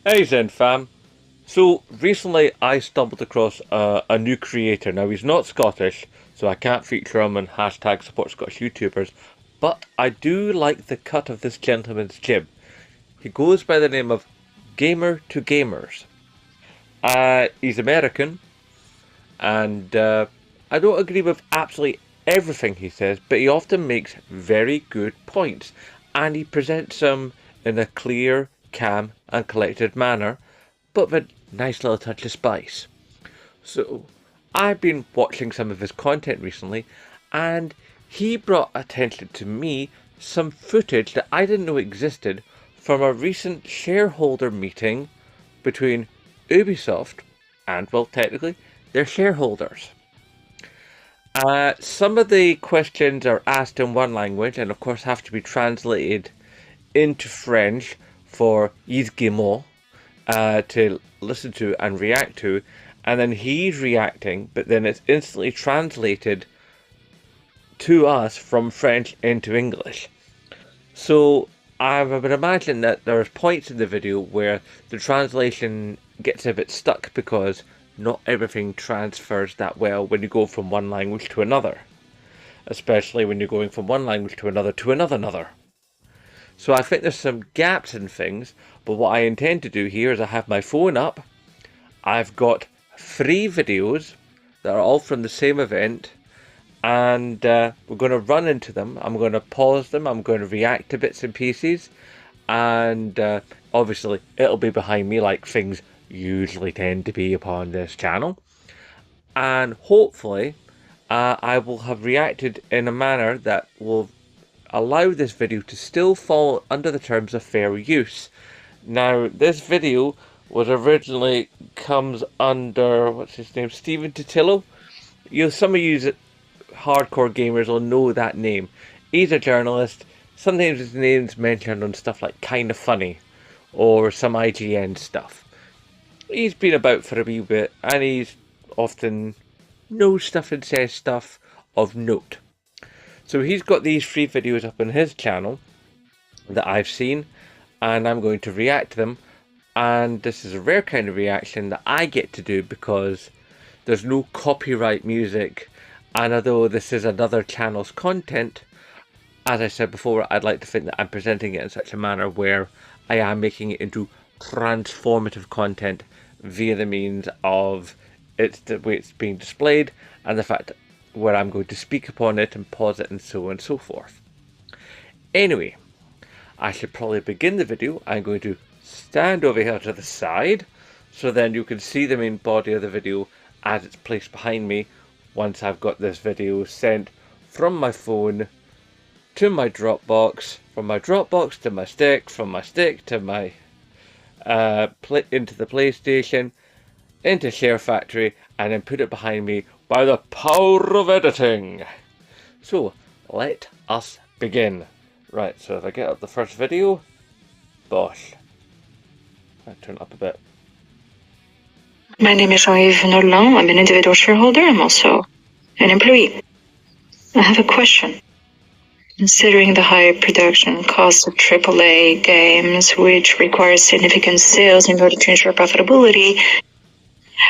Hey Zen fam. So recently I stumbled across a new creator. Now he's not Scottish, so I can't feature him on hashtag support Scottish YouTubers, but I do like the cut of this gentleman's jib. He goes by the name of Gamer to Gamers. He's American, and I don't agree with absolutely everything he says, but he often makes very good points, and he presents them in a clear, calm, and collected manner, but with a nice little touch of spice. So, I've been watching some of his content recently, and he brought attention to me some footage that I didn't know existed from a recent shareholder meeting between Ubisoft and, well, technically, their shareholders. Some of the questions are asked in one language and, of course, have to be translated into French for Yves Guillemot to listen to and react to, and then he's reacting, but then it's instantly translated to us from French into English. So I would imagine that there's points in the video where the translation gets a bit stuck because not everything transfers that well when you go from one language to another, especially when you're going from one language to another to another. So I think there's some gaps in things, but what I intend to do here is I have my phone up. I've got 3 videos that are all from the same event, and we're going to run into them. I'm going to pause them. I'm going to react to bits and pieces, and obviously it'll be behind me like things usually tend to be upon this channel. And hopefully I will have reacted in a manner that will allow this video to still fall under the terms of fair use. Now, this video was originally comes under, what's his name, Stephen Totillo. Some of you hardcore gamers will know that name. He's a journalist. Sometimes his name's mentioned on stuff like Kinda Funny or some IGN stuff. He's been about for a wee bit, and he's often knows stuff and says stuff of note. So he's got these 3 videos up on his channel that I've seen, and I'm going to react to them. And this is a rare kind of reaction that I get to do because there's no copyright music, and although this is another channel's content, as I said before, I'd like to think that I'm presenting it in such a manner where I am making it into transformative content via the means of the way it's being displayed and the fact where I'm going to speak upon it and pause it and so on and so forth. Anyway, I should probably begin the video. I'm going to stand over here to the side so then you can see the main body of the video as it's placed behind me once I've got this video sent from my phone to my Dropbox, from my Dropbox to my stick, from my stick to my into the PlayStation, into Share Factory, and then put it behind me by the power of editing. So let us begin. Right, so if I get up the first video, bosh. I turn it up a bit. My name is Jean-Yves Nolan. I'm an individual shareholder. I'm also an employee. I have a question. Considering the high production costs of AAA games, which require significant sales in order to ensure profitability,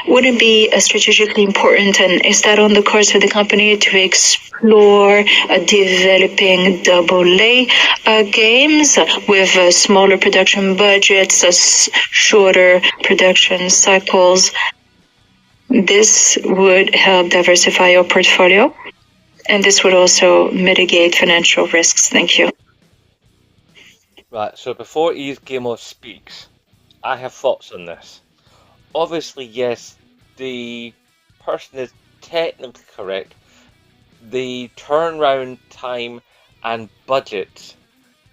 would it be strategically important, and is that on the cards for the company, to explore developing AA games with smaller production budgets, shorter production cycles? This would help diversify your portfolio, and this would also mitigate financial risks. Thank you. Right, so before Yves Guillemot speaks, I have thoughts on this. Obviously, yes, the person is technically correct. The turnaround time and budgets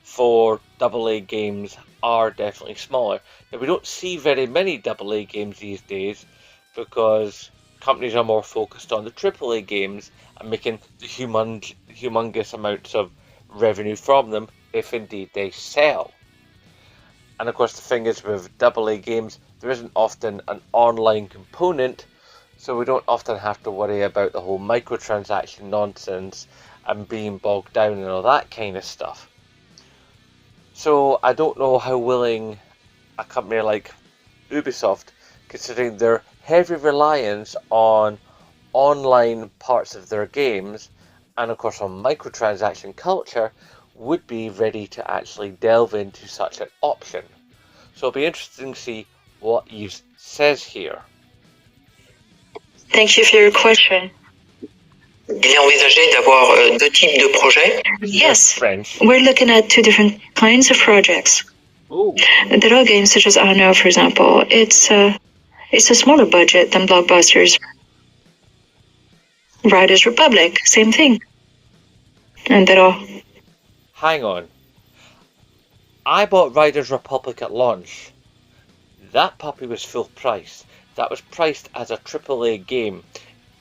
for AA games are definitely smaller. Now, we don't see very many AA games these days because companies are more focused on the AAA games and making the humongous amounts of revenue from them if indeed they sell. And of course the thing is with AA games, there isn't often an online component, so we don't often have to worry about the whole microtransaction nonsense and being bogged down and all that kind of stuff. So I don't know how willing a company like Ubisoft, considering their heavy reliance on online parts of their games and of course on microtransaction culture, would be ready to actually delve into such an option. So it'll be interesting to see what Yves says here. Thank you for your question. Il est envisagé d'avoir deux types de projets. Yes, French. we're looking at two different kinds of projects. Ooh. There are games such as Anno, for example. It's a smaller budget than blockbusters. Riders Republic, same thing. And there are. Hang on. I bought Riders Republic at launch. That puppy was full price. That was priced as a AAA game.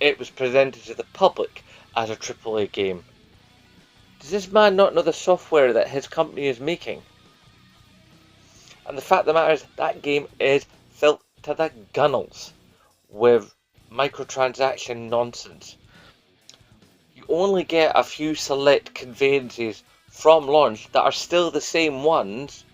It was presented to the public as a AAA game. Does this man not know the software that his company is making? And the fact of the matter is, that game is filled to the gunnels with microtransaction nonsense. You only get a few select conveyances from launch that are still the same ones,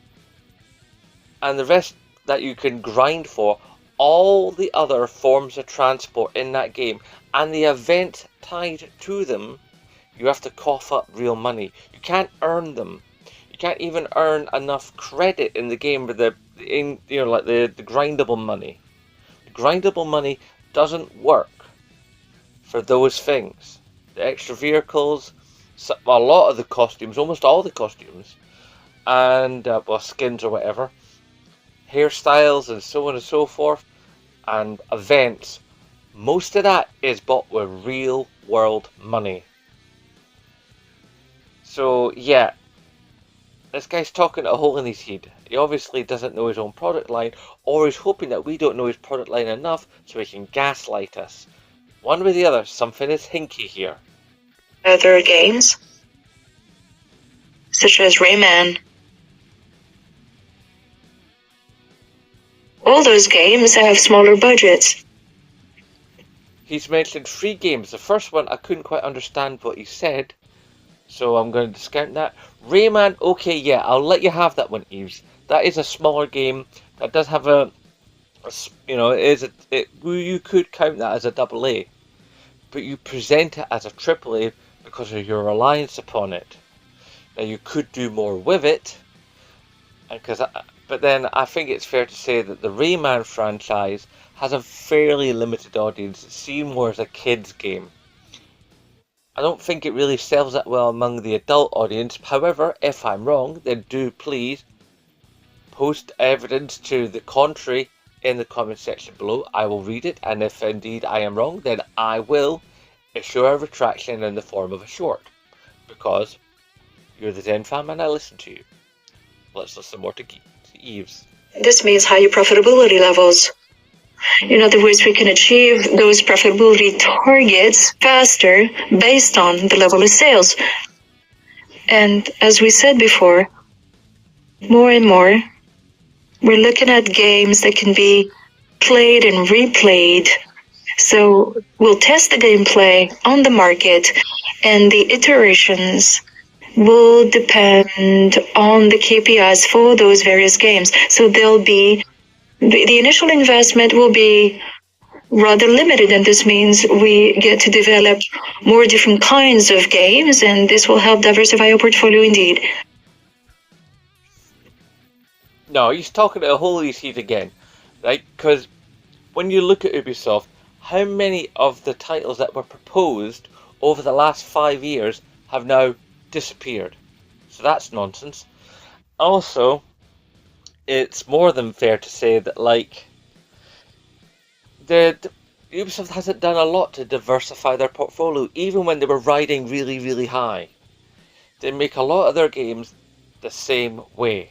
and the rest that you can grind for all the other forms of transport in that game and the event tied to them. You have to cough up real money. You can't earn them. You can't even earn enough credit in the game with the grindable money. The grindable money doesn't work for those things. The extra vehicles, a lot of the costumes, almost all the costumes, and skins or whatever, hairstyles and so on and so forth, and events. Most of that is bought with real world money. So yeah, this guy's talking a hole in his head. He obviously doesn't know his own product line, or he's hoping that we don't know his product line enough so he can gaslight us. One way or the other, something is hinky here. Other games, such as Rayman. All those games have smaller budgets. He's mentioned 3 games. The first one, I couldn't quite understand what he said, so I'm going to discount that. Rayman, okay, yeah, I'll let you have that one, Yves. That is a smaller game. That does have you could count that as a AA. But you present it as a AAA because of your reliance upon it. Now, you could do more with it, but then I think it's fair to say that the Rayman franchise has a fairly limited audience. It's seen more as a kid's game. I don't think it really sells that well among the adult audience. However, if I'm wrong, then do please post evidence to the contrary in the comment section below. I will read it, and if indeed I am wrong, then I will issue a retraction in the form of a short, because you're the Zen fam and I listen to you. Let's listen more to Yves. This means higher profitability levels. In other words, we can achieve those profitability targets faster based on the level of sales. And as we said before, more and more, we're looking at games that can be played and replayed. So we'll test the gameplay on the market, and the iterations will depend on the KPIs for those various games. So there'll be the initial investment will be rather limited, and this means we get to develop more different kinds of games, and this will help diversify our portfolio indeed. No, he's talking to a hole in his head again, right? Because when you look at Ubisoft, how many of the titles that were proposed over the last 5 years have now disappeared? So that's nonsense. Also, it's more than fair to say that, like, Ubisoft hasn't done a lot to diversify their portfolio, even when they were riding really, really high. They make a lot of their games the same way.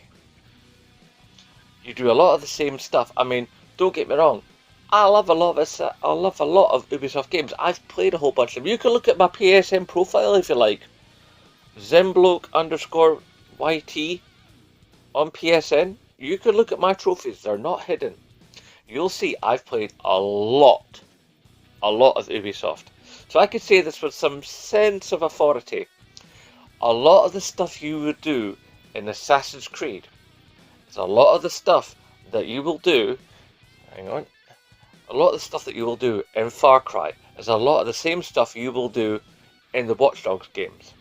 You do a lot of the same stuff. I mean, don't get me wrong, I love a lot of Ubisoft games. I've played a whole bunch of them. You can look at my PSN profile if you like. Zembloke_YT on PSN. You can look at my trophies. They're not hidden. You'll see I've played a lot of Ubisoft. So I can say this with some sense of authority. A lot of the stuff you would do in Assassin's Creed is a lot of the stuff that you will do hang on. A lot of the stuff that you will do in Far Cry is a lot of the same stuff you will do in the Watch Dogs games.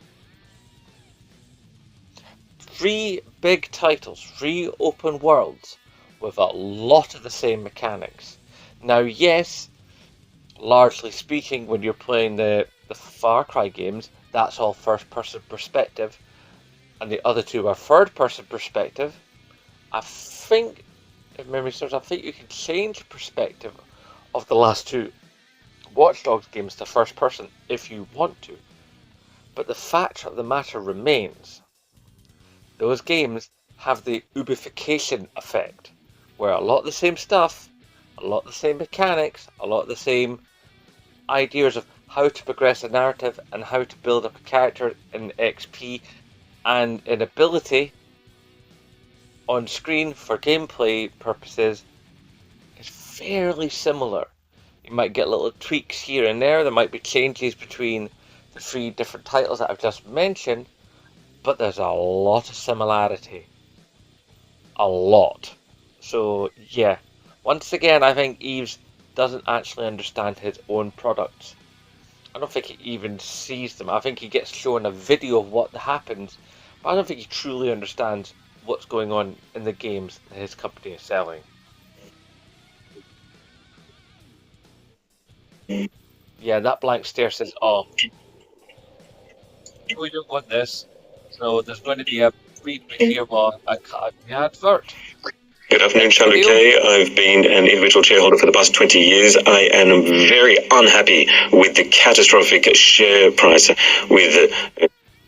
3 big titles, 3 open worlds with a lot of the same mechanics. Now, yes, largely speaking, when you're playing the Far Cry games, that's all first-person perspective, and the other 2 are third-person perspective. I think, if memory serves, I think you can change perspective of the last 2 Watch Dogs games to first person if you want to. But the fact of the matter remains, those games have the Ubification effect, where a lot of the same stuff, a lot of the same mechanics, a lot of the same ideas of how to progress a narrative and how to build up a character in XP and in ability on screen for gameplay purposes is fairly similar. You might get little tweaks here and there might be changes between the 3 different titles that I've just mentioned, but there's a lot of similarity. A lot. So yeah, once again, I think Yves doesn't actually understand his own products. I don't think he even sees them. I think he gets shown a video of what happens, but I don't think he truly understands what's going on in the games that his company is selling. Yeah, that blank stare says, oh, we don't want this. So there's going to be a brief here while I cut the advert. Good afternoon, Charlie Kay. I've been an individual shareholder for the past 20 years. I am very unhappy with the catastrophic share price.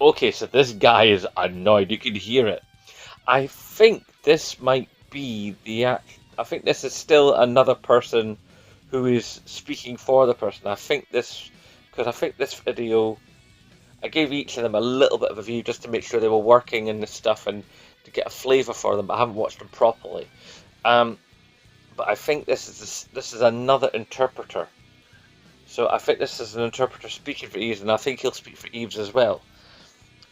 Okay, so this guy is annoyed. You can hear it. I think this might be I think this is still another person who is speaking for the person. I think this video, I gave each of them a little bit of a view just to make sure they were working in this stuff and to get a flavour for them, but I haven't watched them properly. But I think this is another interpreter. So I think this is an interpreter speaking for Yves, and I think he'll speak for Yves as well.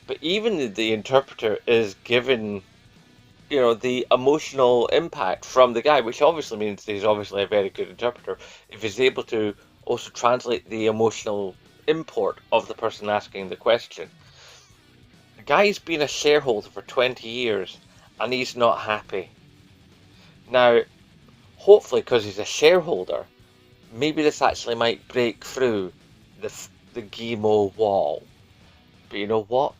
But even the interpreter is given, the emotional impact from the guy, which obviously means he's obviously a very good interpreter if he's able to also translate the emotional import of the person asking the question. The guy's been a shareholder for 20 years and he's not happy. Now, hopefully because he's a shareholder, maybe this actually might break through the Guillemot wall. But you know what?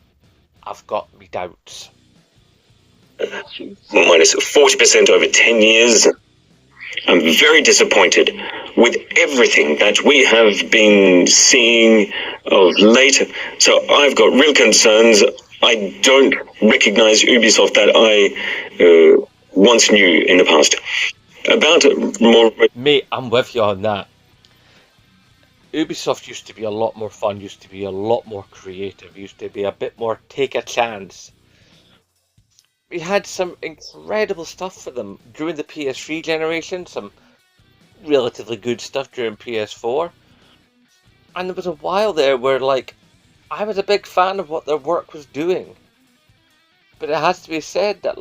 I've got me doubts. Minus 40% over 10 years. I'm very disappointed with everything that we have been seeing of late. So I've got real concerns. I don't recognize Ubisoft that I once knew in the past. About more... Mate, I'm with you on that. Ubisoft used to be a lot more fun, used to be a lot more creative, used to be a bit more take a chance. We had some incredible stuff for them during the PS3 generation, some relatively good stuff during PS4. And there was a while there where, I was a big fan of what their work was doing. But it has to be said that,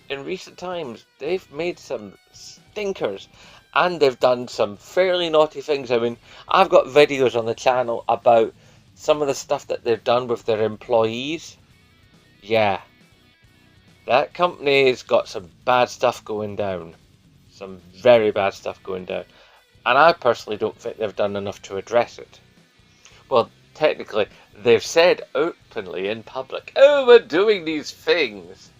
in recent times, they've made some stinkers. And they've done some fairly naughty things. I mean, I've got videos on the channel about some of the stuff that they've done with their employees. Yeah. That company's got some bad stuff going down. Some very bad stuff going down. And I personally don't think they've done enough to address it. Well, technically, they've said openly in public, oh, we're doing these things.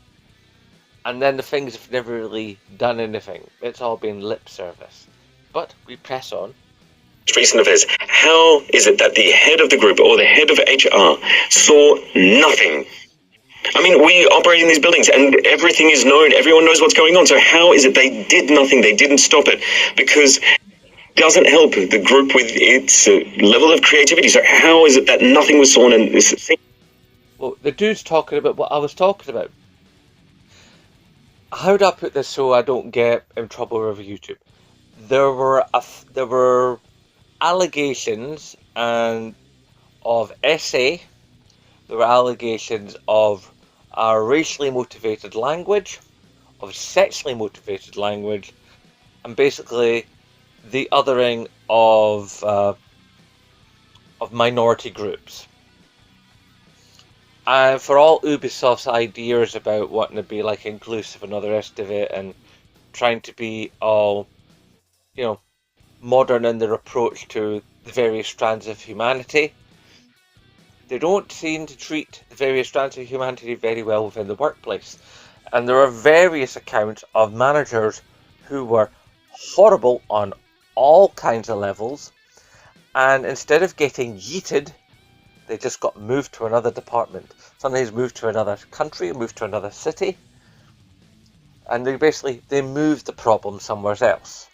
And then the things have never really done anything. It's all been lip service. But we press on. Recent affairs. How is it that the head of the group or the head of HR saw nothing? I mean, we operate in these buildings and everything is known. Everyone knows what's going on. So how is it they did nothing? They didn't stop it because it doesn't help the group with its level of creativity. So how is it that nothing was sawn and this thing? Well, the dude's talking about what I was talking about. How do I put this so I don't get in trouble with YouTube? There were allegations of SA. There were allegations of racially motivated language, of sexually motivated language, and basically the othering of minority groups. And for all Ubisoft's ideas about wanting to be like inclusive and all the rest of it, and trying to be all, you know, modern in their approach to the various strands of humanity, they don't seem to treat the various strands of humanity very well within the workplace. And there are various accounts of managers who were horrible on all kinds of levels, and instead of getting yeeted, they just got moved to another department. Sometimes moved to another country, moved to another city, and they moved the problem somewhere else,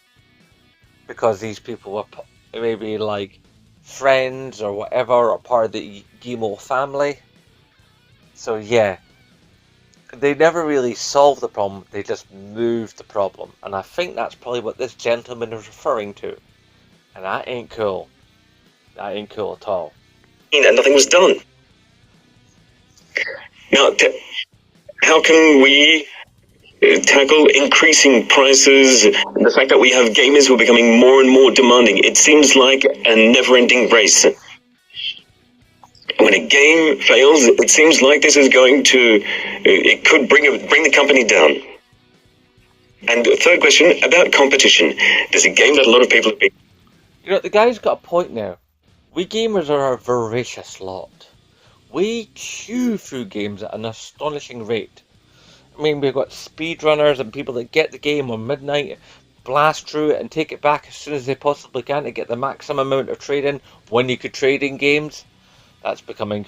because these people were maybe like friends or whatever, or part of the Gimo family. So yeah, they never really solved the problem, they just moved the problem. And I think that's probably what this gentleman is referring to. And that ain't cool. That ain't cool at all. And nothing was done. Now, how can we tackle increasing prices, the fact that we have gamers who are becoming more and more demanding? It seems like a never-ending race. When a game fails, it seems like this is going to, it could bring the company down. And third question, about competition. There's a game that a lot of people have been... You know, the guy's got a point now. We gamers are a voracious lot. We chew through games at an astonishing rate. I mean, we've got speedrunners and people that get the game on midnight, blast through it and take it back as soon as they possibly can to get the maximum amount of trade-in when you could trade in games. That's becoming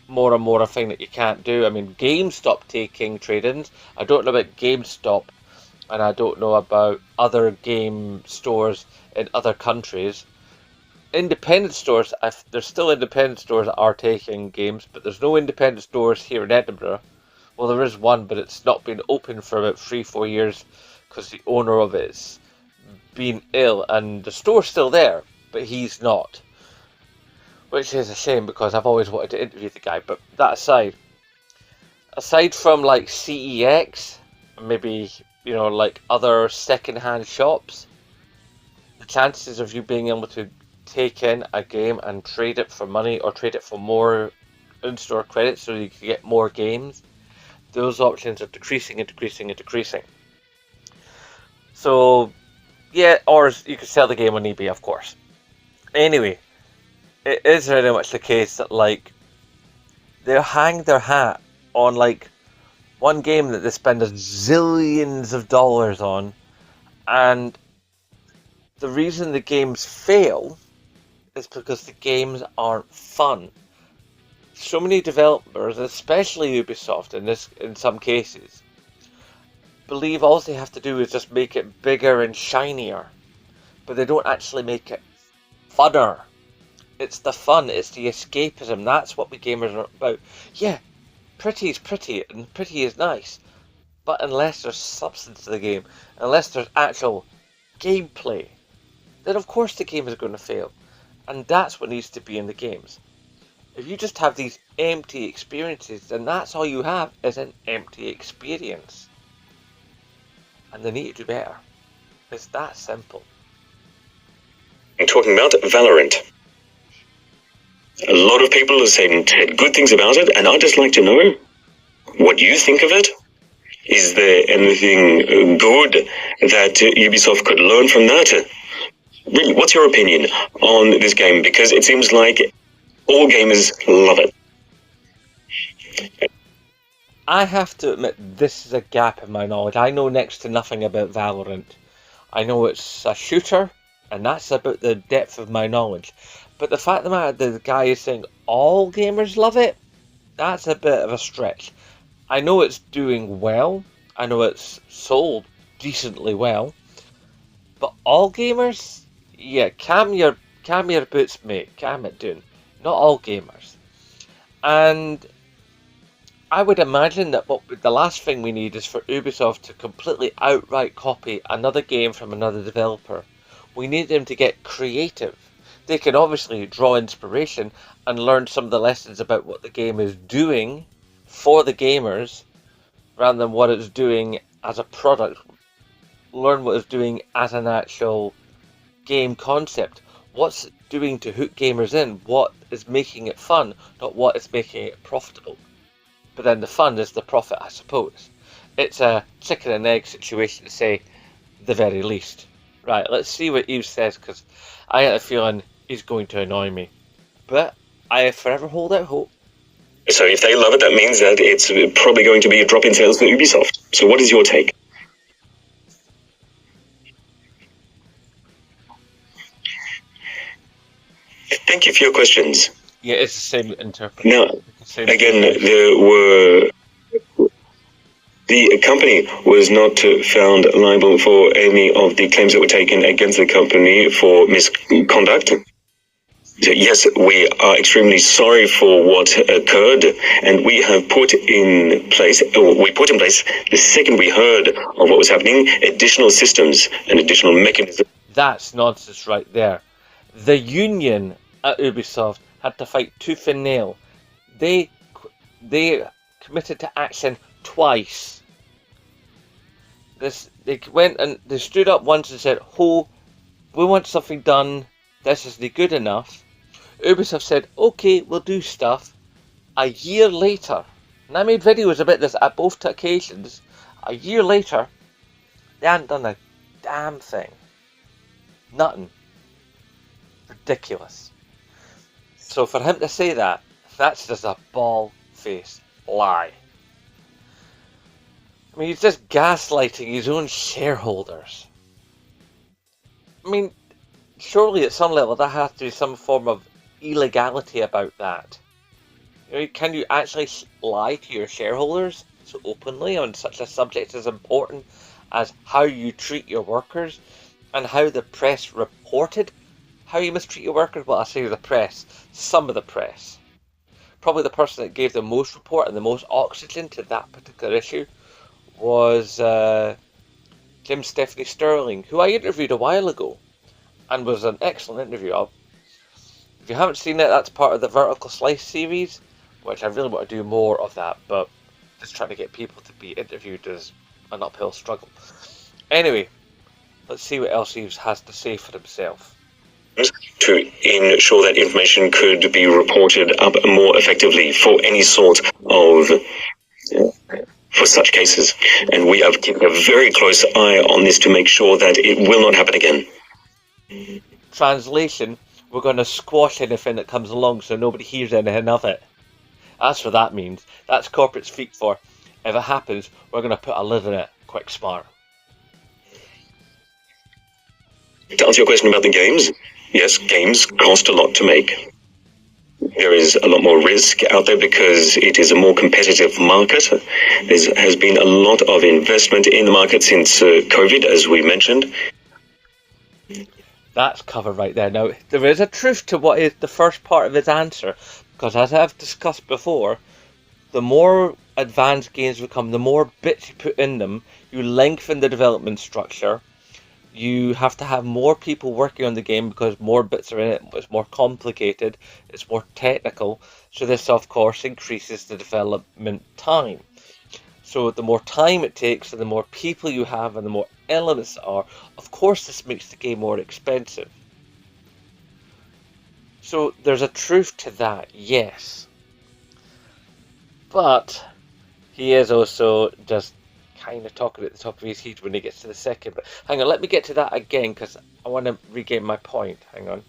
more and more a thing that you can't do. I mean, GameStop taking trade-ins. I don't know about GameStop, and I don't know about other game stores in other countries. Independent stores, there's still independent stores that are taking games, but there's no independent stores here in Edinburgh. Well, there is one, but it's not been open for about 3-4 years because the owner of it's been ill, and the store's still there, but he's not. Which is a shame, because I've always wanted to interview the guy. But that aside from like CEX, maybe, you know, like other second-hand shops, the chances of you being able to take in a game and trade it for money, or trade it for more in-store credits so you can get more games, those options are decreasing and decreasing and decreasing. So yeah, or you could sell the game on eBay, of course. Anyway, it is very much the case that like they hang their hat on like one game that they spend zillions of dollars on, and the reason the games fail is because the games aren't fun. So many developers, especially Ubisoft in some cases, believe all they have to do is just make it bigger and shinier, but they don't actually make it funner. It's the fun, it's the escapism, that's what we gamers are about. Yeah, pretty is pretty, and pretty is nice, but unless there's substance to the game, unless there's actual gameplay, then of course the game is going to fail. And that's what needs to be in the games. If you just have these empty experiences, then that's all you have, is an empty experience. And they need to do better. It's that simple. I'm talking about Valorant. A lot of people have said good things about it, and I'd just like to know what you think of it. Is there anything good that Ubisoft could learn from that? Really, what's your opinion on this game? Because it seems like all gamers love it. I have to admit, this is a gap in my knowledge. I know next to nothing about Valorant. I know it's a shooter, and that's about the depth of my knowledge. But the fact of the matter, the guy is saying all gamers love it, that's a bit of a stretch. I know it's doing well. I know it's sold decently well. But all gamers? Yeah, calm your boots, mate. Calm it down. Not all gamers. And I would imagine that the last thing we need is for Ubisoft to completely outright copy another game from another developer. We need them to get creative. They can obviously draw inspiration and learn some of the lessons about what the game is doing for the gamers, rather than what it's doing as a product learn what it's doing as an actual game concept. What's it doing to hook gamers in? What is making it fun, not what is making it profitable. But then the fun is the profit, I suppose. It's a chicken and egg situation, to say the very least. Right, let's see what Yves says, because I have a feeling he's going to annoy me. But I forever hold out hope. So if they love it, that means that it's probably going to be a drop in sales for Ubisoft. So what is your take? Thank you for your questions. Yeah, it's the same interpretation. Now, again, the company was not found liable for any of the claims that were taken against the company for misconduct. So yes, we are extremely sorry for what occurred, and we have put in place, the second we heard of what was happening, additional systems and additional mechanisms. That's nonsense right there. The union at Ubisoft had to fight tooth and nail. They committed to action twice. They went and they stood up once and said, "Oh, we want something done. This isn't good enough." Ubisoft said, "Okay, we'll do stuff." A year later, and I made videos about this at both occasions. A year later, they hadn't done a damn thing. Nothing. Ridiculous. So for him to say that, that's just a bald-faced lie. I mean, he's just gaslighting his own shareholders. I mean, surely at some level there has to be some form of illegality about that. You know, can you actually lie to your shareholders so openly on such a subject as important as how you treat your workers and how the press reported how you mistreat your workers? Well, I say the press, some of the press. Probably the person that gave the most report and the most oxygen to that particular issue was Jim Stephanie Sterling, who I interviewed a while ago and was an excellent interview of. If you haven't seen it, that's part of the Vertical Slice series, which I really want to do more of that, but just trying to get people to be interviewed is an uphill struggle. Anyway, let's see what else Yves has to say for himself. To ensure that information could be reported up more effectively for any sort of for such cases, and we have kept a very close eye on this to make sure that it will not happen again. Translation: we're going to squash anything that comes along so nobody hears anything of it. That's what that means. That's corporate speak for, if it happens, we're going to put a lid on it quick smart. To answer your question about the games, yes, games cost a lot to make. There is a lot more risk out there because it is a more competitive market. There has been a lot of investment in the market since COVID, as we mentioned. That's covered right there. Now, there is a truth to what is the first part of his answer, because as I've discussed before, the more advanced games become, the more bits you put in them, you lengthen the development structure. You have to have more people working on the game because more bits are in it, it's more complicated, it's more technical, so this of course increases the development time. So the more time it takes and the more people you have and the more elements there are, of course this makes the game more expensive. So there's a truth to that, yes. But he is also just kind of talking at the top of his head when he gets to the second. But hang on, let me get to that again because I want to regain my point. Hang on.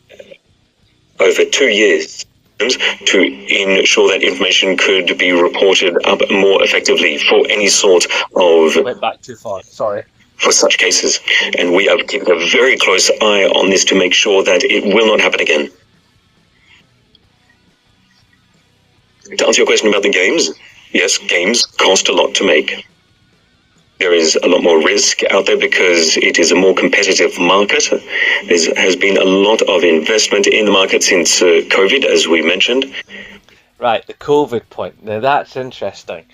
Over 2 years to ensure that information could be reported up more effectively for any sort of... Went back too far, sorry. For such cases, and we have kept a very close eye on this to make sure that it will not happen again. To answer your question about the games, yes, games cost a lot to make. There is a lot more risk out there because it is a more competitive market. There has been a lot of investment in the market since COVID, as we mentioned. Right, the COVID point. Now that's interesting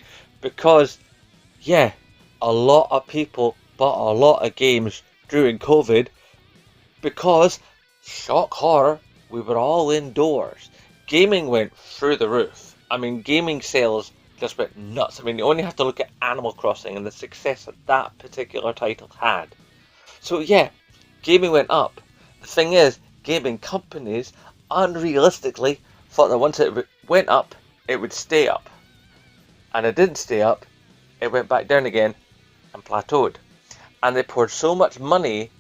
because, yeah, a lot of people bought a lot of games during COVID because, shock horror, we were all indoors. Gaming went through the roof. I mean, gaming sales just went nuts. I mean, you only have to look at Animal Crossing and the success that that particular title had. So yeah, gaming went up. The thing is, gaming companies unrealistically thought that once it went up, it would stay up. And it didn't stay up, it went back down again and plateaued. And they poured so much money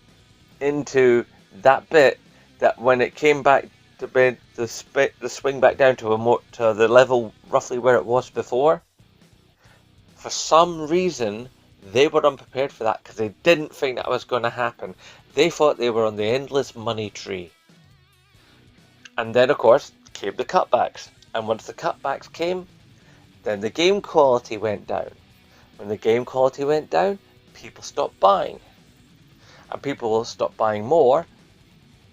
into that bit that when it came back to the swing back down to the level roughly where it was before, for some reason they were unprepared for that because they didn't think that was going to happen. They thought they were on the endless money tree. And then of course came the cutbacks. And once the cutbacks came, then the game quality went down. When the game quality went down, people stopped buying. And people will stop buying more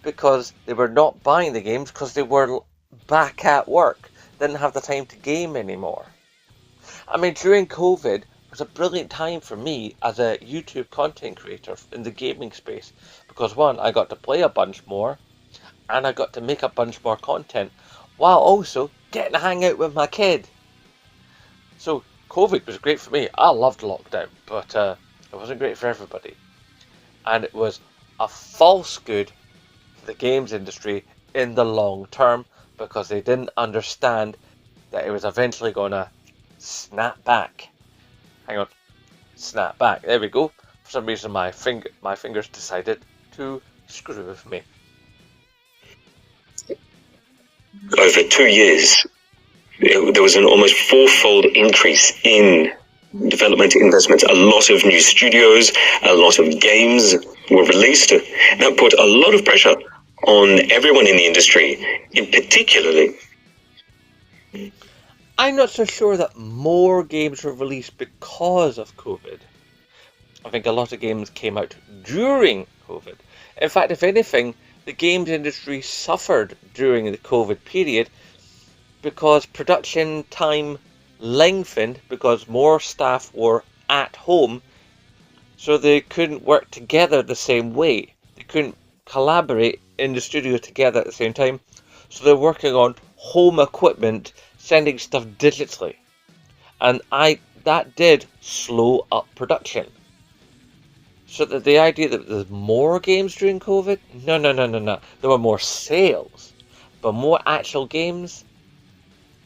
because they were not buying the games because they were back at work, didn't have the time to game anymore. I mean, during COVID was a brilliant time for me as a YouTube content creator in the gaming space because one, I got to play a bunch more and I got to make a bunch more content while also getting to hang out with my kid. So COVID was great for me. I loved lockdown, but it wasn't great for everybody. And it was a false good for the games industry in the long term because they didn't understand that it was eventually going to snap back. Hang on. Snap back. There we go. For some reason my fingers decided to screw with me. Over 2 years, there was an almost fourfold increase in development investments. A lot of new studios, a lot of games were released. That put a lot of pressure on everyone in the industry, particularly. I'm not so sure that more games were released because of COVID. I think a lot of games came out during COVID. In fact, if anything, the games industry suffered during the COVID period because production time lengthened because more staff were at home, so they couldn't work together the same way. They couldn't collaborate in the studio together at the same time, so they're working on home equipment, sending stuff digitally, and that did slow up production. So that the idea that there's more games during COVID, no. There were more sales, but more actual games,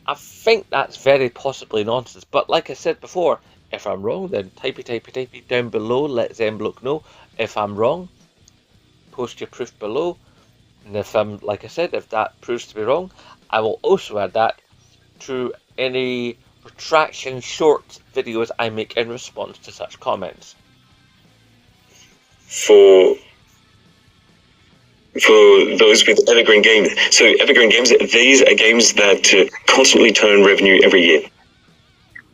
I think that's very possibly nonsense. But like I said before, if I'm wrong, then type it down below, let Zemblock know. If I'm wrong, post your proof below. And if like I said, if that proves to be wrong, I will also add that to any retraction short videos I make in response to such comments. For those with evergreen games. So evergreen games, these are games that constantly turn revenue every year.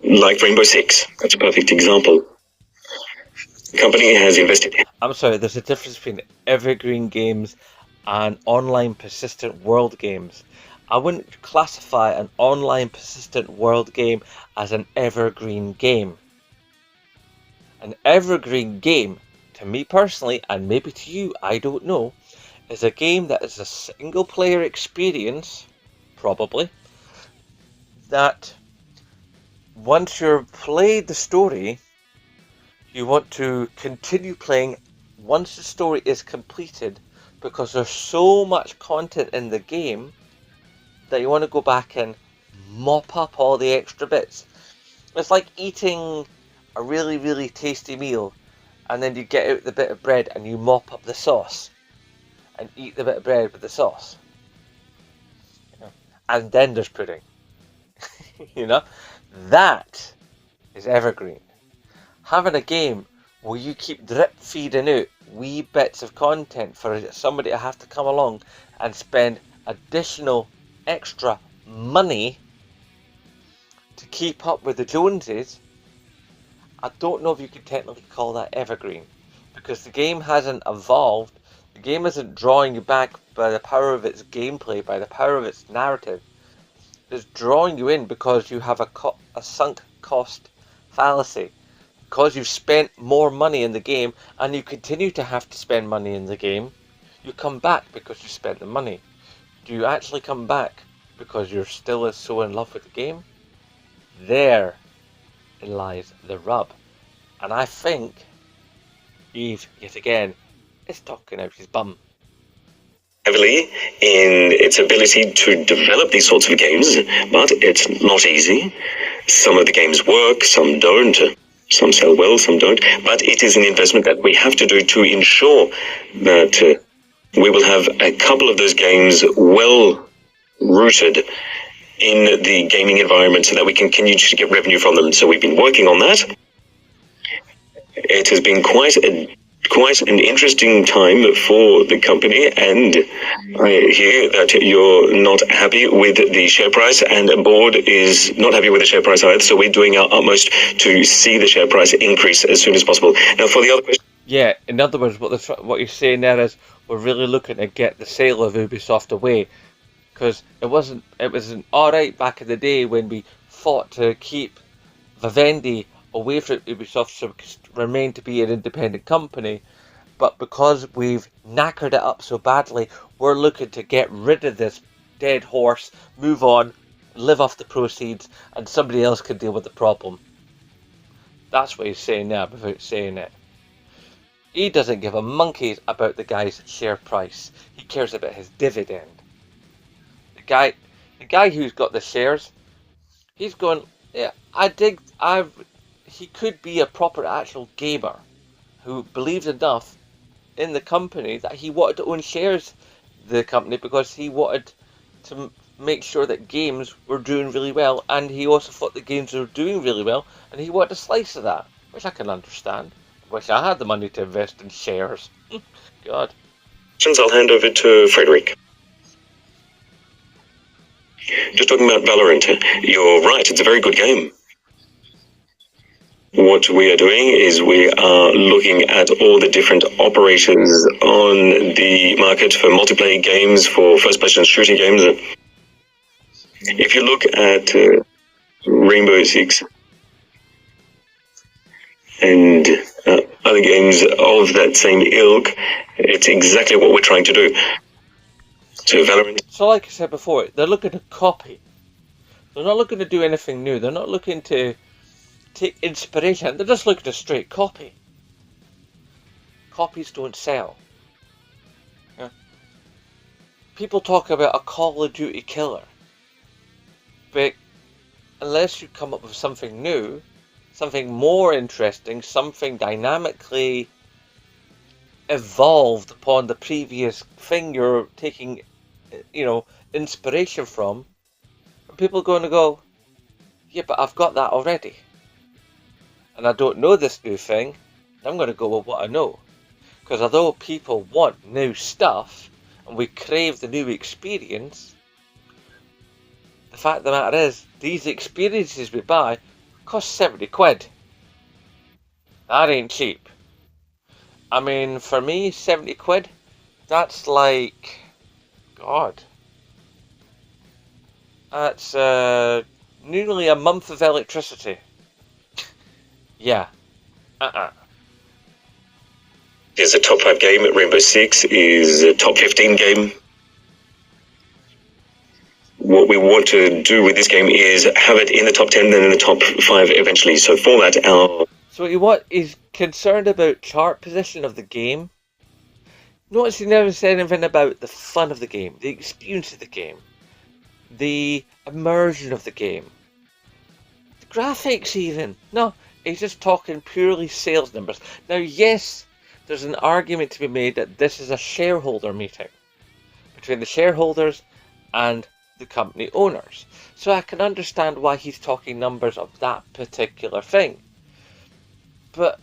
Like Rainbow Six, that's a perfect example. The company has invested. I'm sorry, there's a difference between evergreen games and online persistent world games. I wouldn't classify an online persistent world game as an evergreen game. An evergreen game, to me personally, and maybe to you, I don't know, is a game that is a single player experience, probably, that once you've played the story, you want to continue playing once the story is completed because there's so much content in the game that you want to go back and mop up all the extra bits. It's like eating a really, really tasty meal and then you get out the bit of bread and you mop up the sauce and eat the bit of bread with the sauce. And then there's pudding. That is evergreen. Having a game where you keep drip feeding out wee bits of content for somebody to have to come along and spend additional extra money to keep up with the Joneses, I don't know if you could technically call that evergreen, because the game hasn't evolved. The game isn't drawing you back by the power of its gameplay, by the power of its narrative. It's drawing you in because you have a sunk cost fallacy. Because you've spent more money in the game and you continue to have to spend money in the game, you come back because you spent the money. Do you actually come back because you're still so in love with the game? There lies the rub. And I think Eve, yet again, is talking out his bum. Heavily in its ability to develop these sorts of games, but it's not easy. Some of the games work, some don't. Some sell well, some don't. But it is an investment that we have to do to ensure that we will have a couple of those games well rooted in the gaming environment so that we can continue to get revenue from them. So we've been working on that. It has been quite an interesting time for the company, and I hear that you're not happy with the share price, and the board is not happy with the share price either, so we're doing our utmost to see the share price increase as soon as possible. Now, for the other question... Yeah, in other words, what you're saying there is we're really looking to get the sale of Ubisoft away, because it wasn't alright back in the day when we fought to keep Vivendi away from Ubisoft so it could remain to be an independent company, but because we've knackered it up so badly, we're looking to get rid of this dead horse, move on, live off the proceeds, and somebody else can deal with the problem. That's what he's saying now without saying it. He doesn't give a monkey's about the guy's share price. He cares about his dividend. The guy who's got the shares, he's going, yeah, he could be a proper actual gamer who believes enough in the company that he wanted to own shares of the company because he wanted to make sure that games were doing really well, and he also thought the games were doing really well, and he wanted a slice of that, which I can understand. I wish I had the money to invest in shares. God. I'll hand over to Frederick. Just talking about Valorant, you're right, it's a very good game. What we are doing is we are looking at all the different operators on the market for multiplayer games, for first-person shooting games. If you look at Rainbow Six and other games of that same ilk, it's exactly what we're trying to do. So Valorant. So like I said before, they're looking to copy. They're not looking to do anything new. They're not looking to take inspiration. They're just looking to straight copy. Copies don't sell. Yeah. People talk about a Call of Duty killer, but unless you come up with something new, something more interesting, something dynamically evolved upon the previous thing you're taking, inspiration from, people are going to go, yeah, but I've got that already. And I don't know this new thing, I'm going to go with what I know. Because although people want new stuff, and we crave the new experience, the fact of the matter is, these experiences we buy cost 70 quid. That ain't cheap. I mean, for me, 70 quid, that's like, God, that's nearly a month of electricity. Yeah. Is a top 5 game. Rainbow Six is a top 15 game. What we want to do with this game is have it in the top 10, then in the top 5 eventually. So for that, So what he's concerned about chart position of the game. Notice he never said anything about the fun of the game, the experience of the game, the immersion of the game, the graphics even. No, he's just talking purely sales numbers. Now, yes, there's an argument to be made that this is a shareholder meeting between the shareholders and the company owners. So I can understand why he's talking numbers of that particular thing. But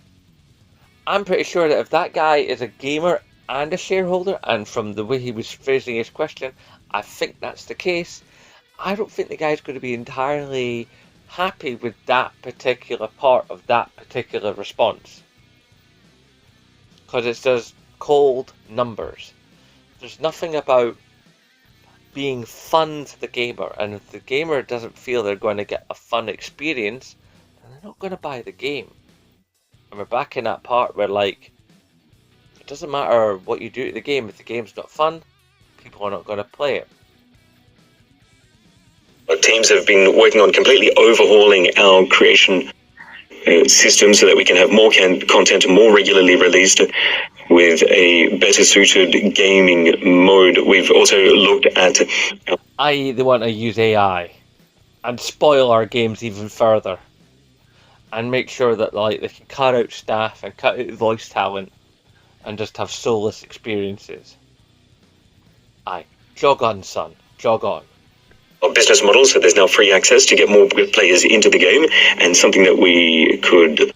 I'm pretty sure that if that guy is a gamer and a shareholder, and from the way he was phrasing his question, I think that's the case, I don't think the guy's going to be entirely happy with that particular part of that particular response. Because it's just cold numbers. There's nothing about being fun to the gamer, and if the gamer doesn't feel they're going to get a fun experience, then they're not going to buy the game. And we're back in that part where, like, it doesn't matter what you do to the game, if the game's not fun, people are not going to play it. Our teams have been working on completely overhauling our creation system so that we can have more content more regularly released with a better suited gaming mode. We've also looked at... i.e. they want to use AI and spoil our games even further and make sure that like they can cut out staff and cut out voice talent and just have soulless experiences. Aye, jog on, son, jog on. Business model, so there's now free access to get more players into the game, and something that we could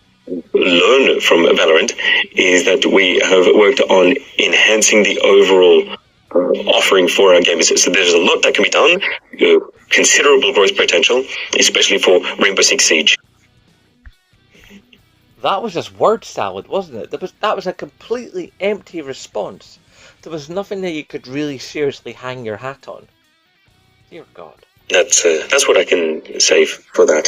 learn from Valorant is that we have worked on enhancing the overall offering for our gamers. So there's a lot that can be done, considerable growth potential, especially for Rainbow Six Siege. That was just word salad, wasn't it? That was a completely empty response. There was nothing that you could really seriously hang your hat on. Dear God. That's what I can say for that.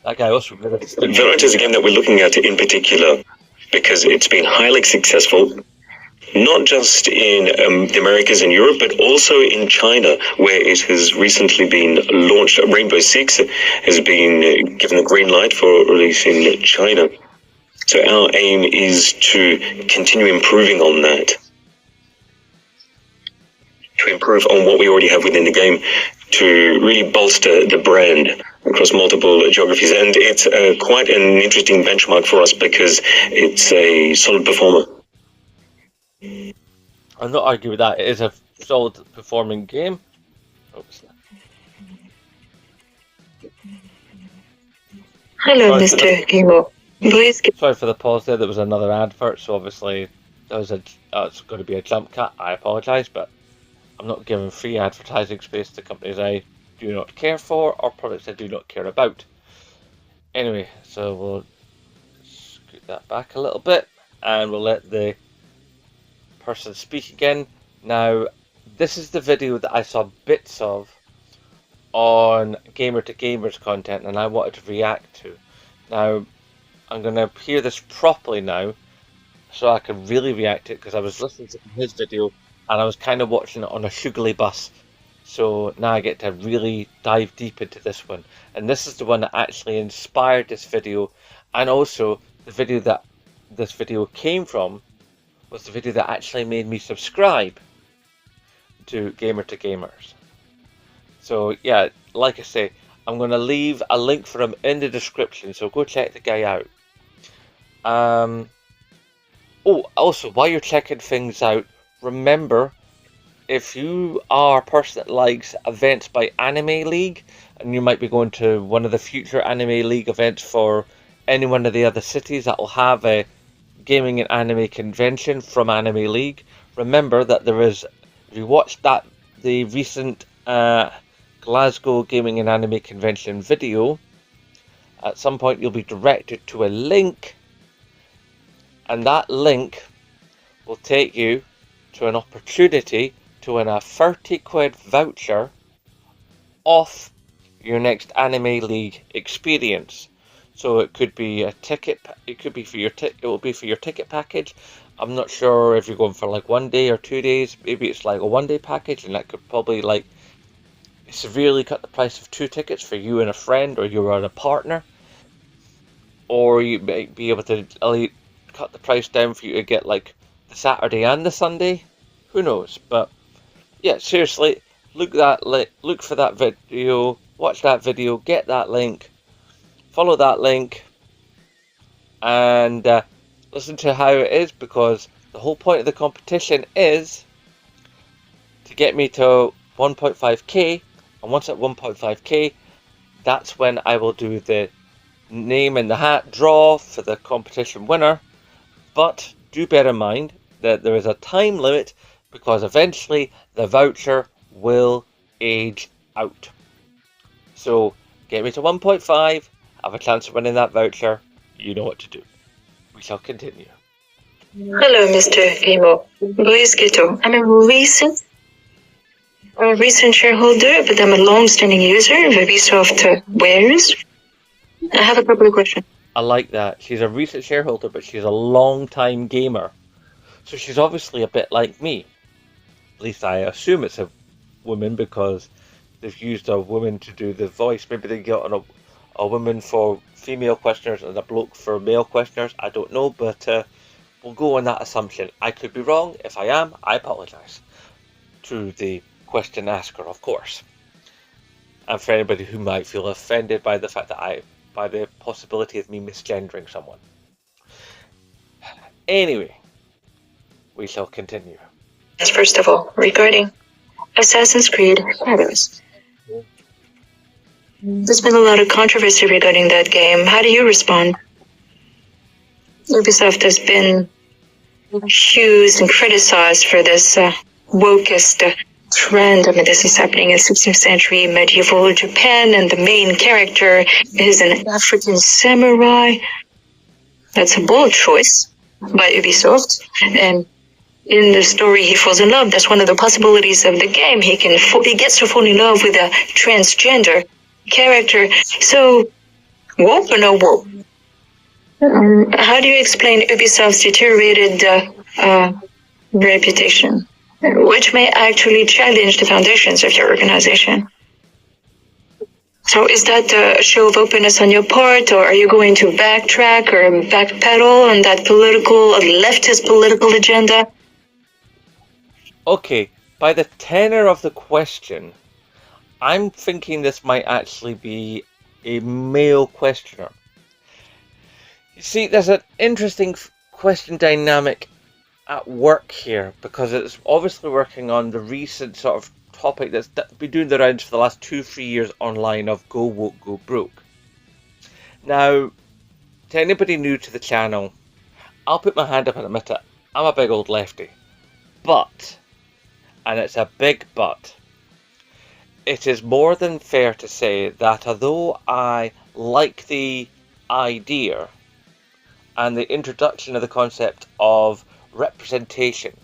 That guy also... Valorant is a game that we're looking at in particular because it's been highly successful, not just in the Americas and Europe, but also in China, where it has recently been launched. Rainbow Six has been given the green light for release in China. So our aim is to continue improving on that, to improve on what we already have within the game, to really bolster the brand across multiple geographies. And it's quite an interesting benchmark for us because it's a solid performer. I'm not arguing with that. It is a solid performing game. Oops. Hello, Mr. Emo. Sorry for the pause there. There was another advert, so obviously there was it's going to be a jump cut. I apologise, but I'm not giving free advertising space to companies I do not care for or products I do not care about. Anyway, so we'll scoot that back a little bit and we'll let the person speak again. Now, this is the video that I saw bits of on Gamer to Gamers content and I wanted to react to. Now, I'm going to hear this properly now so I can really react to it because I was listening to his video and I was kind of watching it on a sugary bus. So now I get to really dive deep into this one. And this is the one that actually inspired this video, and also the video that this video came from was the video that actually made me subscribe to Gamer to Gamers. So yeah, like I say, I'm going to leave a link for him in the description, so go check the guy out. Oh, also, while you're checking things out, remember, if you are a person that likes events by Anime League, and you might be going to one of the future Anime League events for any one of the other cities that will have a gaming and anime convention from Anime League, remember that there is, if you watch the recent Glasgow Gaming and Anime Convention video, at some point you'll be directed to a link, and that link will take you to an opportunity to win a 30 quid voucher off your next Anime League experience. So it could be a ticket, it could be for your it will be for your ticket package. I'm not sure if you're going for like 1 day or 2 days. Maybe it's like a 1 day package, and that could probably like severely cut the price of 2 tickets for you and a friend, or you and a partner. Or you might be able to cut the price down for you to get like the Saturday and the Sunday. Who knows? But yeah, seriously, look for that video, watch that video, get that link, follow that link, and listen to how it is, because the whole point of the competition is to get me to 1.5k, and once at 1.5k, that's when I will do the name in the hat draw for the competition winner. But do bear in mind that there is a time limit, because eventually the voucher will age out. So get me to 1.5, have a chance of winning that voucher, you know what to do. We shall continue. Hello, Mr. Emo. I'm a recent shareholder, but I'm a long-standing user of Ubisoft wares. I have a couple of questions. I like that. She's a recent shareholder, but she's a long-time gamer. So she's obviously a bit like me. At least I assume it's a woman, because they've used a woman to do the voice. Maybe they got a woman for female questioners and a bloke for male questioners. I don't know, but we'll go on that assumption. I could be wrong. If I am, I apologise to the question asker, of course. And for anybody who might feel offended by the fact that by the possibility of me misgendering someone. Anyway, we shall continue. First of all, regarding Assassin's Creed Shadows. There's been a lot of controversy regarding that game. How do you respond? Ubisoft has been accused and criticized for this wokest trend. I mean, this is happening in 16th century medieval Japan, and the main character is an African samurai. That's a bold choice by Ubisoft. And in the story, he falls in love. That's one of the possibilities of the game. He gets to fall in love with a transgender character. So, woke or no woke? How do you explain Ubisoft's deteriorated reputation, which may actually challenge the foundations of your organization? So is that a show of openness on your part, or are you going to backtrack or backpedal on that leftist political agenda? Okay, by the tenor of the question, I'm thinking this might actually be a male questioner. You see, there's an interesting question dynamic at work here, because it's obviously working on the recent sort of topic that's been doing the rounds for the last 2-3 years online of go woke, go broke. Now, to anybody new to the channel, I'll put my hand up and admit it, I'm a big old lefty. But, and it's a big but, it is more than fair to say that although I like the idea and the introduction of the concept of representation,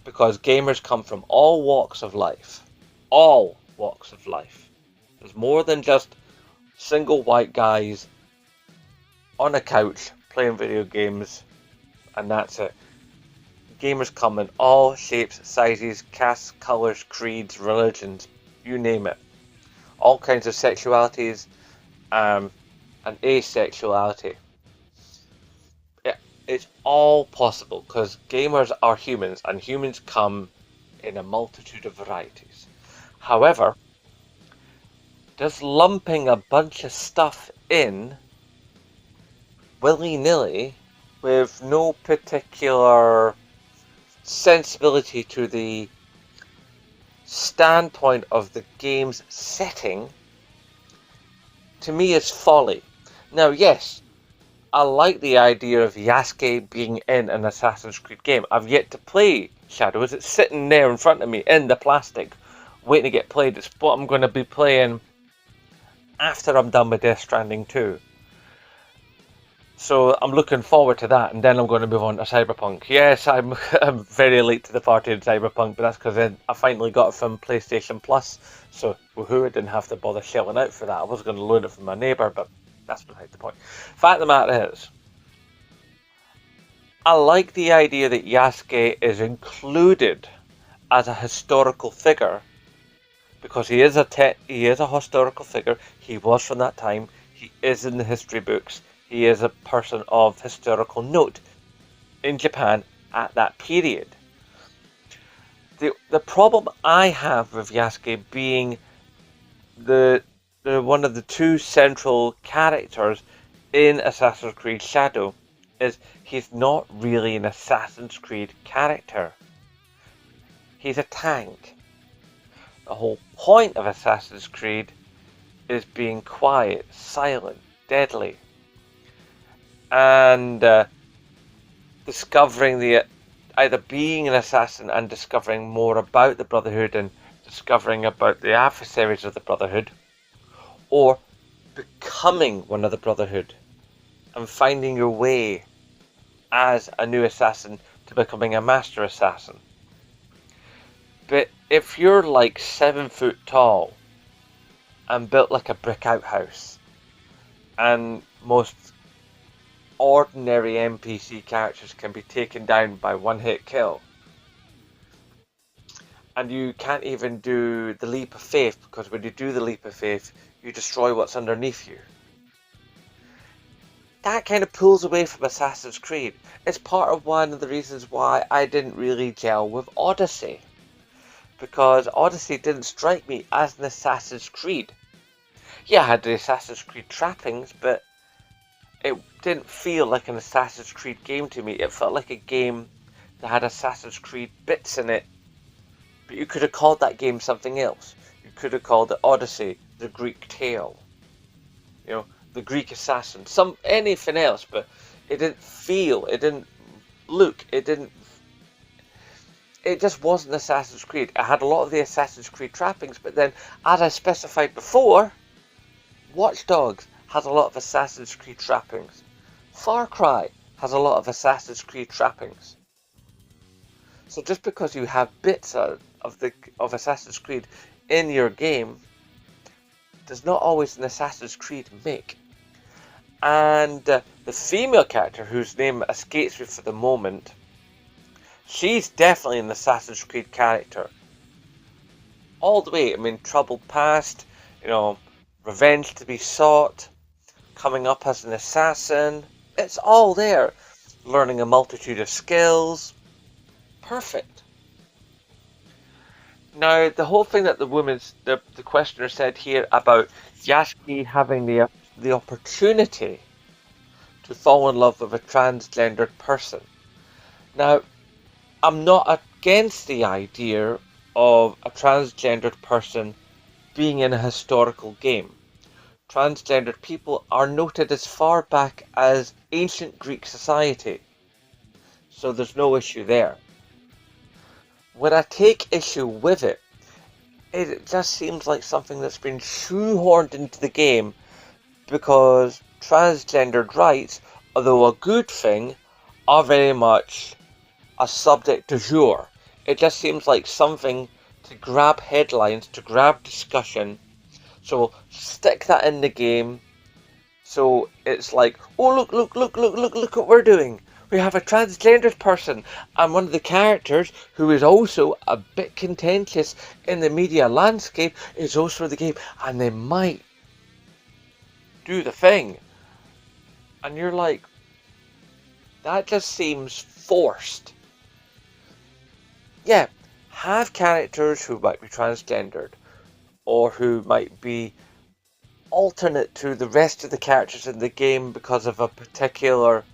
because gamers come from all walks of life. All walks of life. There's more than just single white guys on a couch playing video games and that's it. Gamers come in all shapes, sizes, castes, colours, creeds, religions, you name it. All kinds of sexualities and asexuality. It's all possible because gamers are humans and humans come in a multitude of varieties. However, just lumping a bunch of stuff in willy-nilly with no particular sensibility to the standpoint of the game's setting, to me is folly. Now, yes, I like the idea of Yasuke being in an Assassin's Creed game. I've yet to play Shadows. It's sitting there in front of me in the plastic, waiting to get played. It's what I'm going to be playing after I'm done with Death Stranding 2. So I'm looking forward to that, and then I'm going to move on to Cyberpunk. Yes, I'm very late to the party in Cyberpunk, but that's because I finally got it from PlayStation Plus. So, woohoo, I didn't have to bother shelling out for that. I was going to loan it from my neighbour, but that's beside the point. Fact of the matter is, I like the idea that Yasuke is included as a historical figure, because he is a historical figure. He was from that time. He is in the history books. He is a person of historical note in Japan at that period. The problem I have with Yasuke being the one of the two central characters in Assassin's Creed Shadow is he's not really an Assassin's Creed character. He's a tank. The whole point of Assassin's Creed is being quiet, silent, deadly, and discovering either being an assassin and discovering more about the Brotherhood and discovering about the adversaries of the Brotherhood, or becoming one of the Brotherhood and finding your way as a new assassin to becoming a master assassin. But if you're like 7 foot tall and built like a brick outhouse, and most ordinary NPC characters can be taken down by one hit kill, and you can't even do the leap of faith, because when you do the leap of faith you destroy what's underneath you, that kind of pulls away from Assassin's Creed. It's part of one of the reasons why I didn't really gel with Odyssey. Because Odyssey didn't strike me as an Assassin's Creed. Yeah, I had the Assassin's Creed trappings, but it didn't feel like an Assassin's Creed game to me. It felt like a game that had Assassin's Creed bits in it. But you could have called that game something else. You could have called it Odyssey, the Greek Tale. You know, the Greek Assassin, anything else, but it didn't feel, it didn't look, it just wasn't Assassin's Creed. It had a lot of the Assassin's Creed trappings, but then, as I specified before, Watch Dogs has a lot of Assassin's Creed trappings. Far Cry has a lot of Assassin's Creed trappings. So just because you have bits of Assassin's Creed in your game does not always an Assassin's Creed make. And the female character, whose name escapes me for the moment, she's definitely an Assassin's Creed character. All the way. I mean, troubled past, revenge to be sought, coming up as an assassin. It's all there. Learning a multitude of skills. Perfect. Now, the whole thing that the questioner said here about Yashki having the opportunity to fall in love with a transgendered person. Now, I'm not against the idea of a transgendered person being in a historical game. Transgendered people are noted as far back as ancient Greek society, so there's no issue there. When I take issue with it, it just seems like something that's been shoehorned into the game because transgendered rights, although a good thing, are very much a subject du jour. It just seems like something to grab headlines, to grab discussion. So stick that in the game. So it's like, oh look what we're doing. We have a transgendered person, and one of the characters who is also a bit contentious in the media landscape is also in the game, and they might do the thing. And you're like, that just seems forced. Yeah, have characters who might be transgendered, or who might be alternate to the rest of the characters in the game because of a particular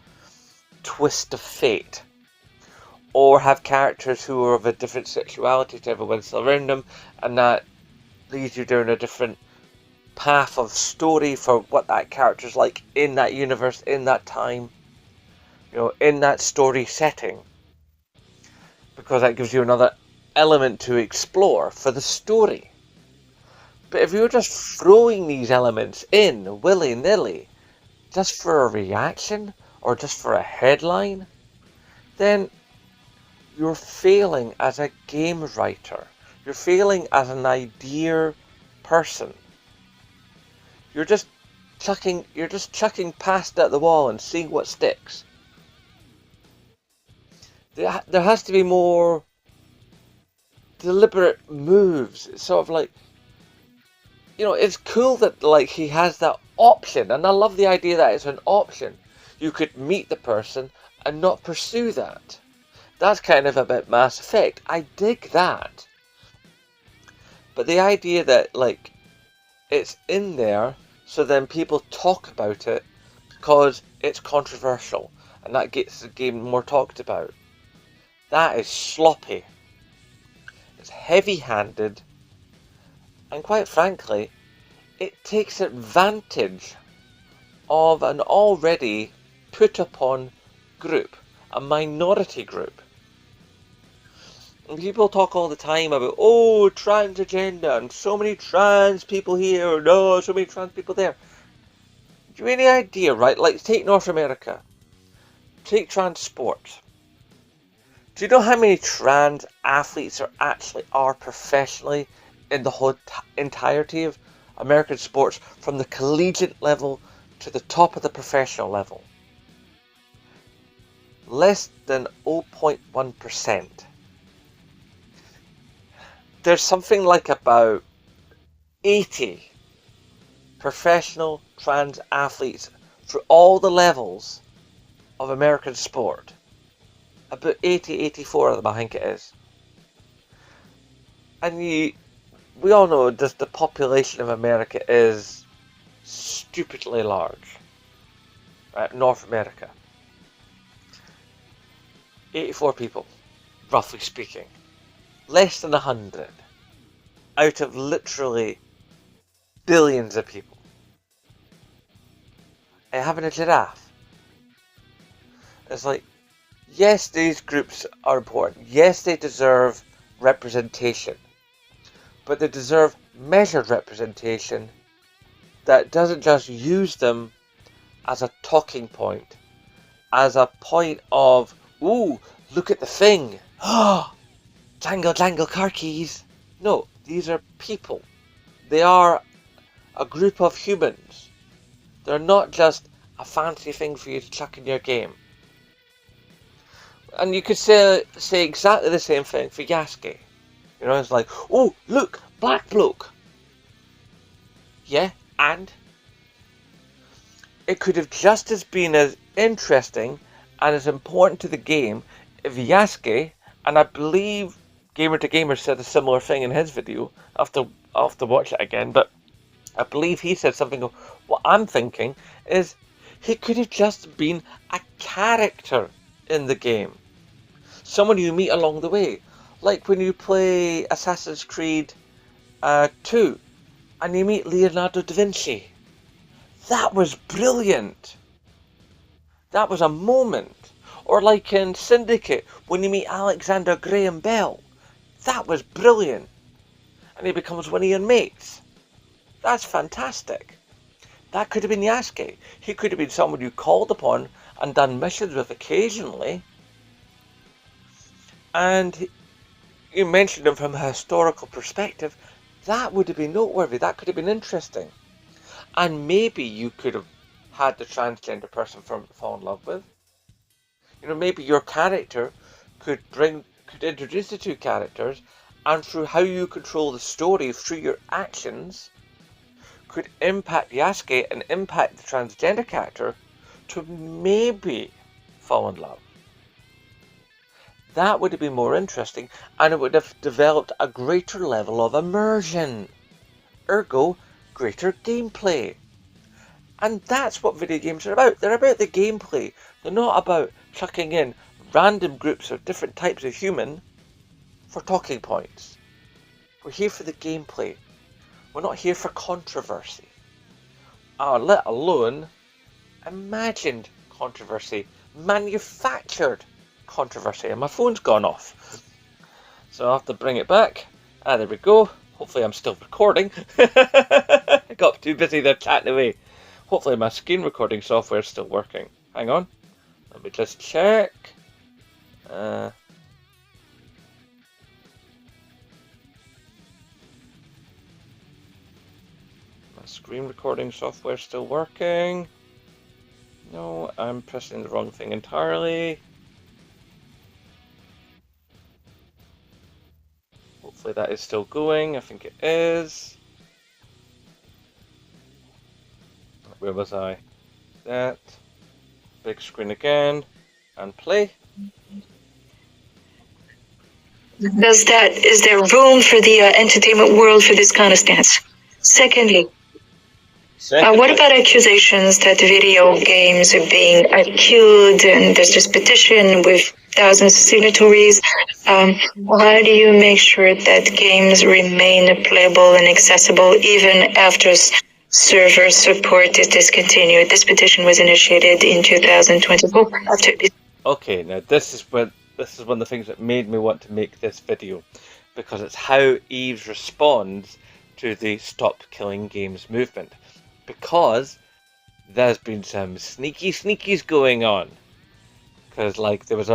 twist of fate, or have characters who are of a different sexuality to everyone else around them, and that leads you down a different path of story for what that character's like in that universe, in that time, in that story setting, because that gives you another element to explore for the story. But if you're just throwing these elements in willy-nilly just for a reaction or just for a headline, then you're failing as a game writer. You're failing as an idea person. You're just chucking past at the wall and seeing what sticks. There has to be more deliberate moves. It's sort of like, it's cool that he has that option, and I love the idea that it's an option. You could meet the person and not pursue that. That's kind of a bit Mass Effect. I dig that. But the idea that it's in there so then people talk about it because it's controversial and that gets the game more talked about. That is sloppy. It's heavy-handed, and quite frankly, it takes advantage of an already put upon group, a minority group. And people talk all the time about, oh, trans agenda, and so many trans people here, or no, so many trans people there. Do you have any idea, right? Take North America. Take trans sports. Do you know how many trans athletes there actually are professionally in the whole entirety of American sports, from the collegiate level to the top of the professional level? Less than 0.1%. There's something like about 80 professional trans athletes through all the levels of American sport. About 80, 84 of them, I think it is. And we all know that the population of America is stupidly large. Right, North America. 84 people, roughly speaking. Less than 100 out of literally billions of people. And having a giraffe. It's like, yes, these groups are important. Yes, they deserve representation. But they deserve measured representation that doesn't just use them as a talking point. As a point of, ooh, look at the thing. Jangle, jangle car keys. No, these are people. They are a group of humans. They're not just a fancy thing for you to chuck in your game. And you could say exactly the same thing for Yasuke. You know, it's like, oh, look, black bloke. Yeah, and? It could have just as been as interesting and as important to the game if Yasuke, and I believe Gamer to Gamer said a similar thing in his video. I'll have to watch it again, but I believe he said something of what I'm thinking is he could have just been a character in the game. Someone you meet along the way. Like when you play Assassin's Creed 2 and you meet Leonardo da Vinci. That was brilliant. That was a moment. Or like in Syndicate, when you meet Alexander Graham Bell. That was brilliant. And he becomes one of your mates. That's fantastic. That could have been Yasuke. He could have been someone you called upon and done missions with occasionally. And you mentioned him from a historical perspective. That would have been noteworthy. That could have been interesting. And maybe you could have had the transgender person fall in love with. You know, maybe your character could introduce the two characters, and through how you control the story through your actions, could impact Yasuke and impact the transgender character to maybe fall in love. That would have been more interesting, and it would have developed a greater level of immersion. Ergo, greater gameplay. And that's what video games are about. They're about the gameplay. They're not about chucking in random groups of different types of human for talking points. We're here for the gameplay. We're not here for controversy. Let alone imagined controversy, manufactured controversy. And my phone's gone off. So I'll have to bring it back. There we go. Hopefully I'm still recording. I got too busy there chatting away. Hopefully my screen recording software is still working. Hang on. Let me just check. My screen recording software is still working. No, I'm pressing the wrong thing entirely. Hopefully that is still going. I think it is. Where was I? That. Big screen again. And play. Is there room for the entertainment world for this kind of stance? Secondly, what about accusations that video games are being accused and there's this petition with thousands of signatories? How do you make sure that games remain playable and accessible even after server support is discontinued? This petition was initiated in 2024. Okay, now this is one of the things that made me want to make this video, because it's how Eves responds to the Stop Killing Games movement. Because there's been some sneakies going on. Because like there was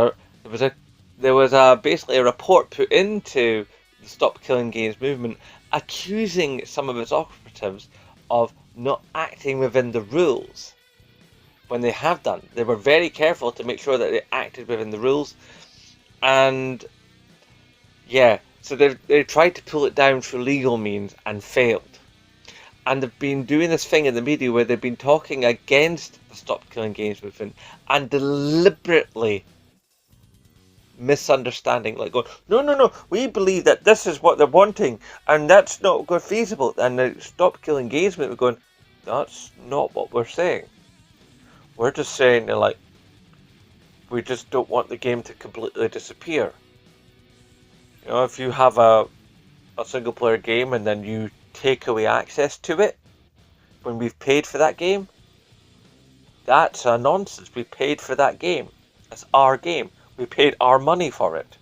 basically a report put into the Stop Killing Games movement accusing some of its operatives of not acting within the rules. When they have done, they were very careful to make sure that they acted within the rules, and yeah, so they tried to pull it down through legal means and failed. And they've been doing this thing in the media where they've been talking against the Stop Killing Games movement and deliberately misunderstanding, like going, no, we believe that this is what they're wanting and that's not good feasible. And the Stop Killing Games movement going, that's not what we're saying. We're just saying that, like, we just don't want the game to completely disappear. You know, if you have a single player game and then you take away access to it when we've paid for that game, that's a nonsense. We paid for that game. It's our game. We paid our money for it.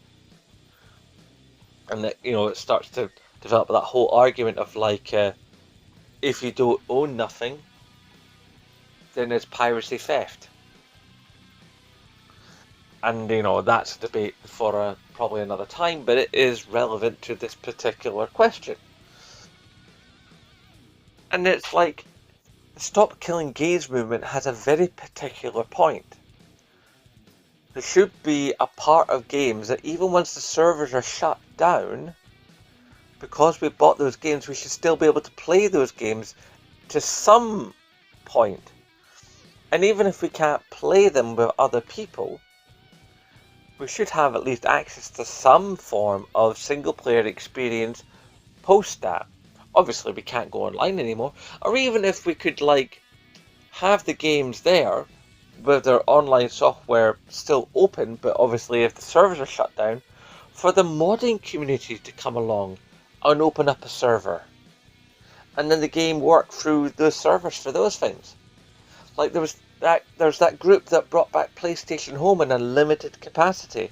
And that, you know, it starts to develop that whole argument of like, if you don't own nothing, then it's piracy theft. And, you know, that's a debate for probably another time, but it is relevant to this particular question. And it's like, the Stop Killing Games movement has a very particular point. There should be a part of games that even once the servers are shut down, because we bought those games, we should still be able to play those games to some point. And even if we can't play them with other people, we should have at least access to some form of single player experience post that. Obviously we can't go online anymore, or even if we could like have the games there with their online software still open, but obviously if the servers are shut down, for the modding community to come along and open up a server and then the game work through those servers for those things. Like there's that group that brought back PlayStation Home in a limited capacity,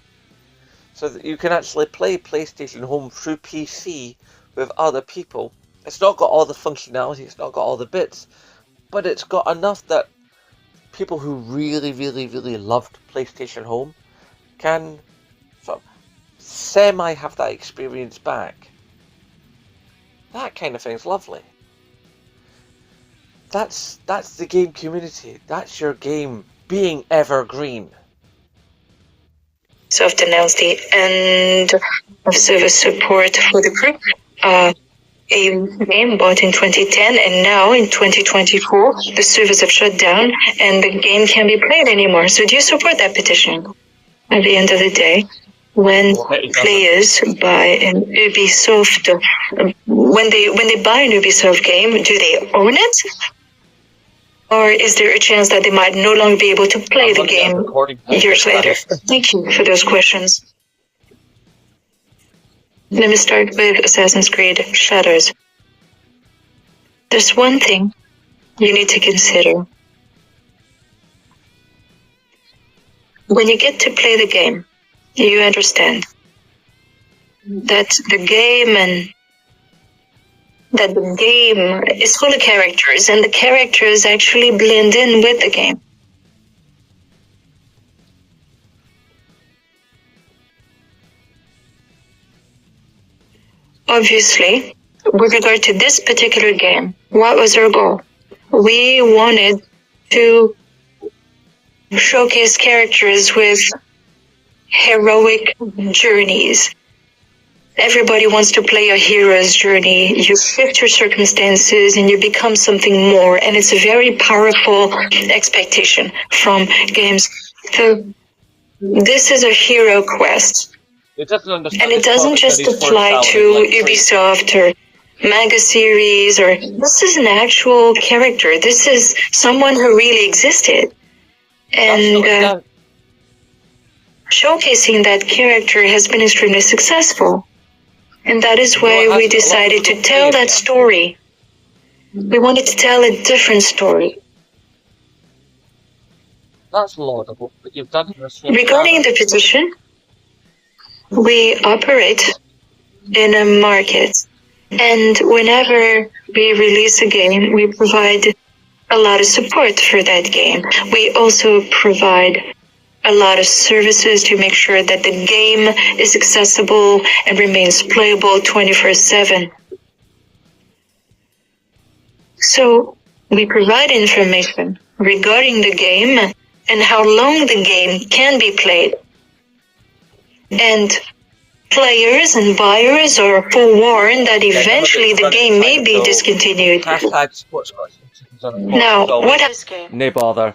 so that you can actually play PlayStation Home through PC with other people. It's not got all the functionality, it's not got all the bits, but it's got enough that people who really loved PlayStation Home can sort of semi have that experience back. That kind of thing's lovely. That's the game community. That's your game being evergreen. Ubisoft announced the end of service support for the group. A game bought in 2010, and now in 2024, the servers have shut down and the game can't be played anymore. So do you support that petition? At the end of the day, when players buy an Ubisoft, when they buy an Ubisoft game, do they own it? Or is there a chance that they might no longer be able to play the game years later? Thank you for those questions. Let me start with Assassin's Creed Shadows. There's one thing you need to consider. When you get to play the game, you understand that the game is full of characters, and the characters actually blend in with the game. Obviously, with regard to this particular game, what was our goal? We wanted to showcase characters with heroic journeys. Everybody wants to play a hero's journey. You shift your circumstances and you become something more, and it's a very powerful expectation from games. So this is a hero quest. It doesn't understand, and it doesn't just apply to Ubisoft or manga series, or this is an actual character. This is someone who really existed. And showcasing that character has been extremely successful. And that is why we decided to tell that story. We wanted to tell a different story. That's laudable, but you've done it. Regarding the petition, we operate in a market, and whenever we release a game, we provide a lot of support for that game. We also provide a lot of services to make sure that the game is accessible and remains playable 24/7. So we provide information regarding the game and how long the game can be played. And players and buyers are forewarned that eventually the game may be discontinued. Hashtag sports. Now, what No bother.